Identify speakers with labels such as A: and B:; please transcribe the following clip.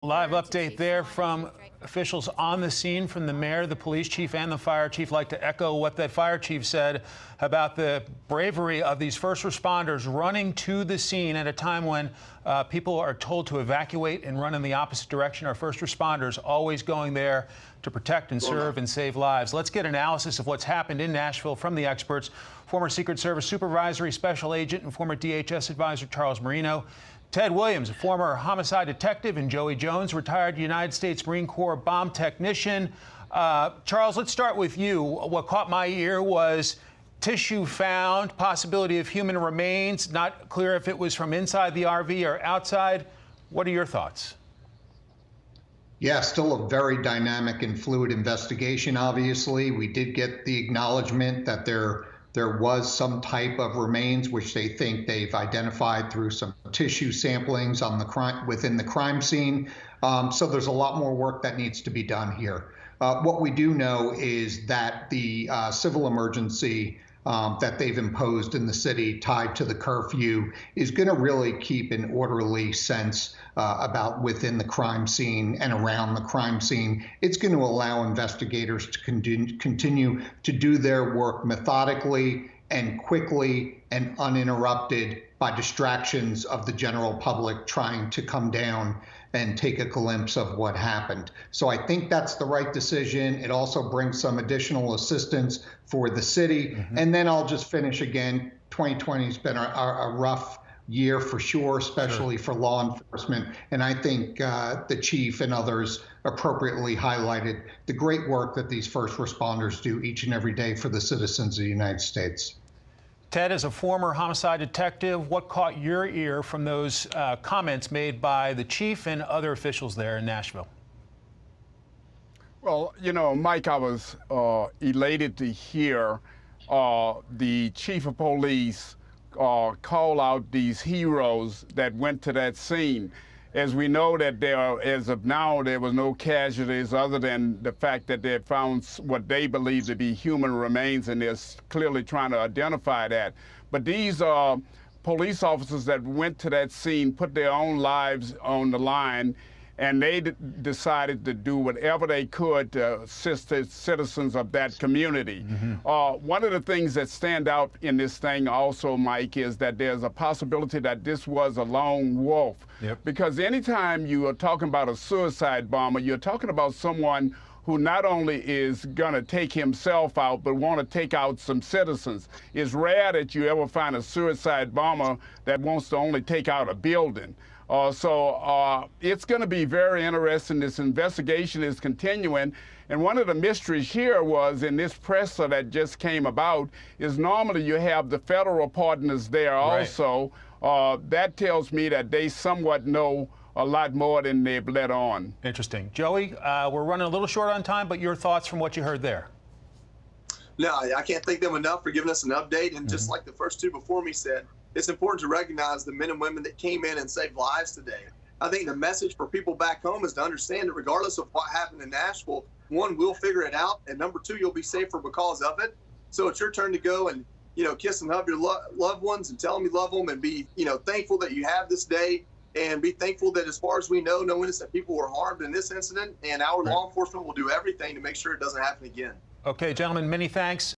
A: Live update there from officials on the scene, from the mayor, the police chief, and the fire chief. Like to echo what that fire chief said about the bravery of these first responders running to the scene at a time when people are told to evacuate and run in the opposite direction. Our first responders always going there to protect and serve and save lives. Let's get analysis of what's happened in Nashville from the experts. Former Secret Service Supervisory Special Agent and former DHS Advisor Charles Mareno. Ted Williams, a former homicide detective, and Joey Jones, retired United States Marine Corps bomb technician. Charles, let's start with you. What caught my ear was tissue found, possibility of human remains. Not clear if it was from inside the RV or outside. What are your thoughts?
B: Yeah, still a very dynamic and fluid investigation, obviously. We did get the acknowledgement that there was some type of remains, which they think they've identified through some tissue samplings on the within the crime scene. So there's a lot more work that needs to be done here. What we do know is that the civil emergency that they've imposed in the city tied to the curfew is going to really keep an orderly sense about within the crime scene and around the crime scene. It's going to allow investigators to continue to do their work methodically and quickly and uninterrupted by distractions of the general public trying to come down and take a glimpse of what happened. So I think that's the right decision. It also brings some additional assistance for the city. And then I'll just finish again. 2020 has been a rough year for sure, especially for law enforcement. And I think the chief and others appropriately highlighted the great work that these first responders do each and every day for the citizens of the United States.
A: Ted, as a former homicide detective, what caught your ear from those comments made by the chief and other officials there in Nashville?
C: Well, you know, Mike, I was elated to hear the chief of police call out these heroes that went to that scene. As we know that as of now, there was no casualties other than the fact that they found what they believe to be human remains, and they're clearly trying to identify that. But these police officers that went to that scene put their own lives on the line, and they decided to do whatever they could to assist the citizens of that community. One of the things that stand out in this thing also, Mike, is that there's a possibility that this was a lone wolf. Because anytime you are talking about a suicide bomber, you're talking about someone who not only is going to take himself out, but want to take out some citizens. It's rare that you ever find a suicide bomber that wants to only take out a building. So it's going to be very interesting. This investigation is continuing. And one of the mysteries here was in this presser that just came about is normally you have the federal partners there also. That tells me that they somewhat know a lot more than they've let on.
A: Interesting. Joey, we're running a little short on time, but your thoughts from what you heard there?
D: No, I can't thank them enough for giving us an update. And just like the first two before me said, it's important to recognize the men and women that came in and saved lives today. I think the message for people back home is to understand that regardless of what happened in Nashville, one, we'll figure it out, and number two, you'll be safer because of it. So it's your turn to go and, you know, kiss and hug your loved ones and tell them you love them, and be, you know, thankful that you have this day, and be thankful that as far as we know, no innocent people were harmed in this incident, and our law enforcement will do everything to make sure it doesn't happen again.
A: Okay, gentlemen, many thanks.